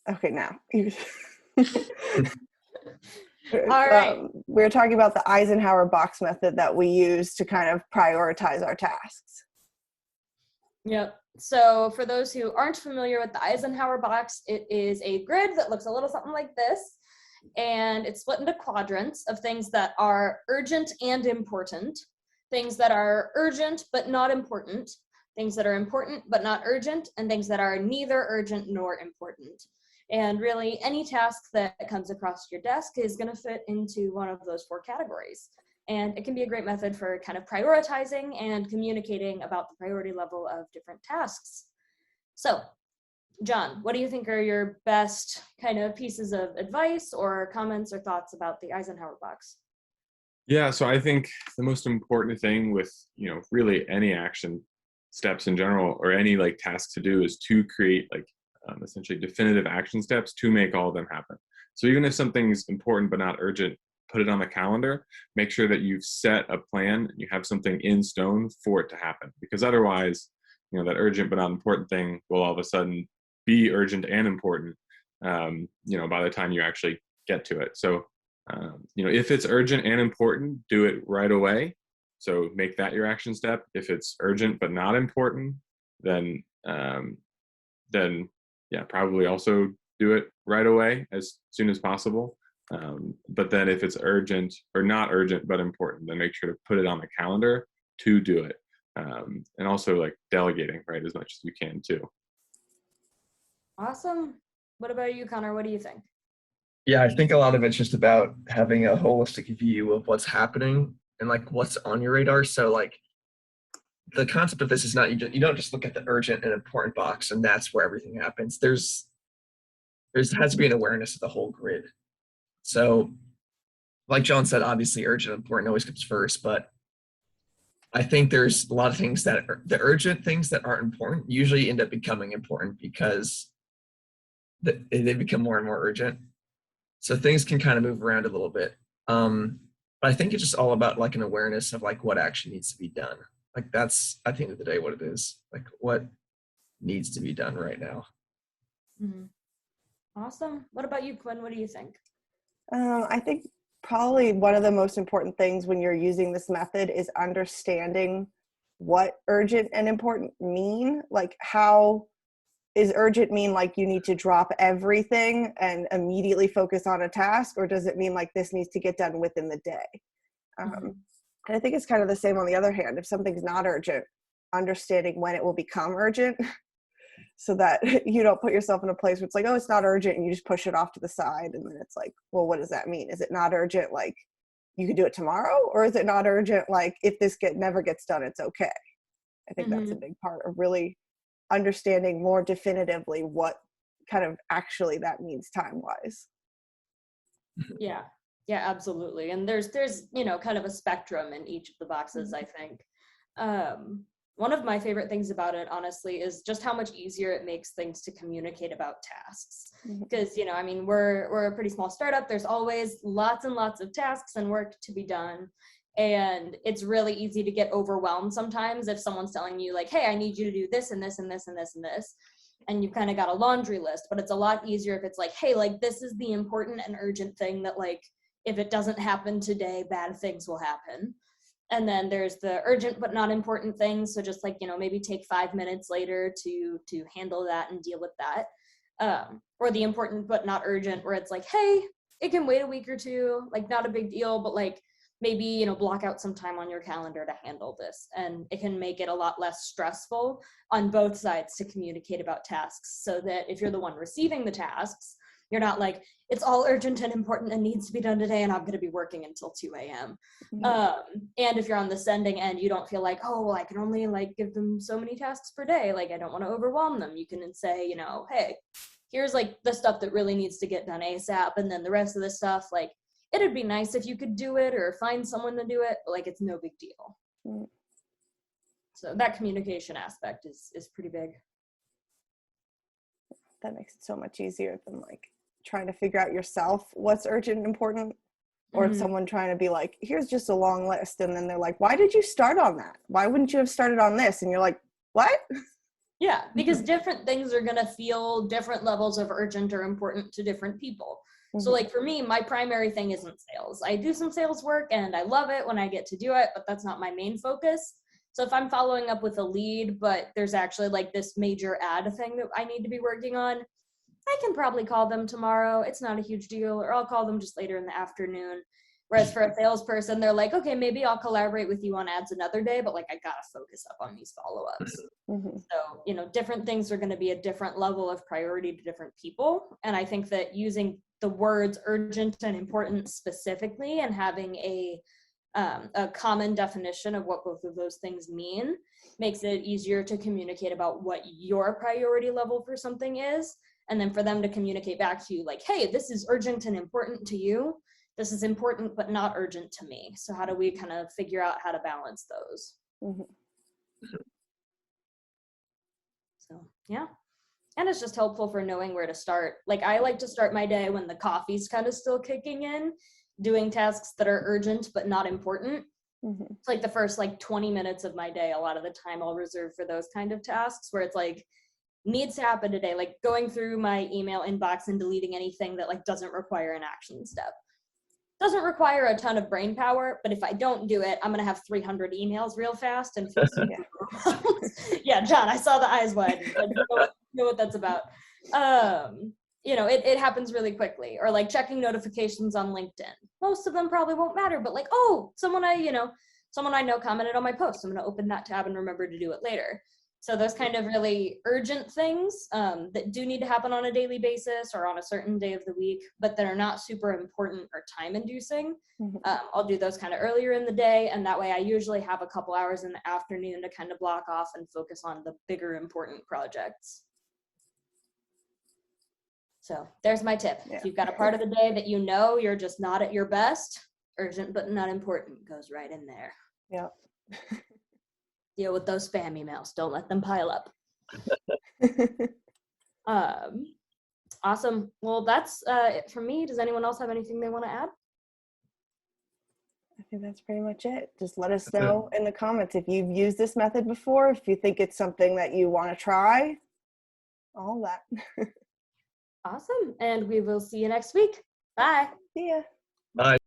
Okay, now. All right. We're talking about the Eisenhower box method that we use to kind of prioritize our tasks. Yep. So for those who aren't familiar with the Eisenhower box, it is a grid that looks a little something like this. And it's split into quadrants of things that are urgent and important, things that are urgent but not important, things that are important but not urgent, and things that are neither urgent nor important. And really, any task that comes across your desk is going to fit into one of those four categories. And it can be a great method for kind of prioritizing and communicating about the priority level of different tasks. So, John, what do you think are your best kind of pieces of advice or comments or thoughts about the Eisenhower box? Yeah, so I think the most important thing with, really any action steps in general or any like task to do is to create like essentially definitive action steps to make all of them happen. So even if something's important but not urgent, put it on the calendar, make sure that you've set a plan, you have something in stone for it to happen. Because otherwise, that urgent but not important thing will all of a sudden be urgent and important, by the time you actually get to it. So, if it's urgent and important, do it right away. So make that your action step. If it's urgent but not important, then yeah, probably also do it right away as soon as possible. But then if it's urgent or not urgent but important, then make sure to put it on the calendar to do it. And also like delegating, right, as much as you can too. Awesome. What about you, Connor? What do you think? Yeah, I think a lot of it's just about having a holistic view of what's happening and like what's on your radar. So like the concept of this is not you don't just look at the urgent and important box and that's where everything happens. There has to be an awareness of the whole grid. So like John said, obviously urgent and important always comes first, but I think there's a lot of things that are, the urgent things that aren't important usually end up becoming important because they become more and more urgent. So things can kind of move around a little bit. But I think it's just all about like an awareness of like what action needs to be done. Like that's, at the end of the day, what it is. Like what needs to be done right now. Mm-hmm. Awesome. What about you, Quinn? What do you think? I think probably one of the most important things when you're using this method is understanding what urgent and important mean. Like how is urgent mean like you need to drop everything and immediately focus on a task, or does it mean like this needs to get done within the day? Mm-hmm. And I think it's kind of the same on the other hand. If something's not urgent, understanding when it will become urgent so that you don't put yourself in a place where it's like, oh, it's not urgent, and you just push it off to the side. And then it's like, well, what does that mean? Is it not urgent, like you could do it tomorrow? Or is it not urgent, like if this never gets done, it's okay? I think that's a big part of really understanding more definitively what kind of actually that means time-wise. Yeah, absolutely. And there's kind of a spectrum in each of the boxes, I think. One of my favorite things about it, honestly, is just how much easier it makes things to communicate about tasks. Because, we're a pretty small startup. There's always lots and lots of tasks and work to be done. And it's really easy to get overwhelmed sometimes if someone's telling you like, hey, I need you to do this and this and this and this and this. And you've kind of got a laundry list, but it's a lot easier if it's like, hey, like this is the important and urgent thing that like, if it doesn't happen today, bad things will happen. And then there's the urgent but not important things. So just like, maybe take 5 minutes later to handle that and deal with that. Or the important but not urgent, where it's like, hey, it can wait a week or two, like not a big deal, but like maybe, block out some time on your calendar to handle this. And it can make it a lot less stressful on both sides to communicate about tasks, so that if you're the one receiving the tasks, you're not like, it's all urgent and important and needs to be done today and I'm going to be working until 2 a.m. And if you're on the sending end, you don't feel like, oh, well, I can only like give them so many tasks per day. Like, I don't want to overwhelm them. You can say, hey, here's like the stuff that really needs to get done ASAP. And then the rest of the stuff, like, it'd be nice if you could do it or find someone to do it, but like, it's no big deal. So that communication aspect is pretty big. That makes it so much easier than like trying to figure out yourself what's urgent and important, or someone trying to be like, here's just a long list. And then they're like, why did you start on that? Why wouldn't you have started on this? And you're like, what? Yeah, because different things are going to feel different levels of urgent or important to different people. So like for me, my primary thing isn't sales. I do some sales work and I love it when I get to do it, but that's not my main focus. So if I'm following up with a lead, but there's actually like this major ad thing that I need to be working on, I can probably call them tomorrow. It's not a huge deal, or I'll call them just later in the afternoon. Whereas for a salesperson, they're like, okay, maybe I'll collaborate with you on ads another day, but like I gotta focus up on these follow-ups. So, you know, different things are gonna be a different level of priority to different people. And I think that using the words urgent and important specifically and having a common definition of what both of those things mean makes it easier to communicate about what your priority level for something is. And then for them to communicate back to you like, hey, this is urgent and important to you. This is important, but not urgent to me. So how do we kind of figure out how to balance those? So, yeah. And it's just helpful for knowing where to start. Like I like to start my day when the coffee's kind of still kicking in, doing tasks that are urgent, but not important. It's like the first like 20 minutes of my day, a lot of the time I'll reserve for those kind of tasks where it's like, needs to happen today, like going through my email inbox and deleting anything that like doesn't require an action step. Doesn't require a ton of brain power, but if I don't do it, I'm gonna have 300 emails real fast and feel super overwhelmed. Yeah, John, I saw the eyes wide. Like, know what that's about. You know, it happens really quickly. Or like checking notifications on LinkedIn. Most of them probably won't matter, but like, oh, someone I know commented on my post. I'm gonna open that tab and remember to do it later. So those kind of really urgent things that do need to happen on a daily basis or on a certain day of the week, but that are not super important or time inducing. I'll do those kind of earlier in the day. And that way I usually have a couple hours in the afternoon to kind of block off and focus on the bigger important projects. So there's my tip. Yeah. If you've got a part of the day that you know you're just not at your best, urgent but not important goes right in there. Yeah. Deal with those spam emails. Don't let them pile up. Awesome. Well, that's it for me. Does anyone else have anything they want to add? I think that's pretty much it. Just let us know in the comments if you've used this method before, if you think it's something that you want to try, all that. Awesome. And we will see you next week. Bye. See ya. Bye.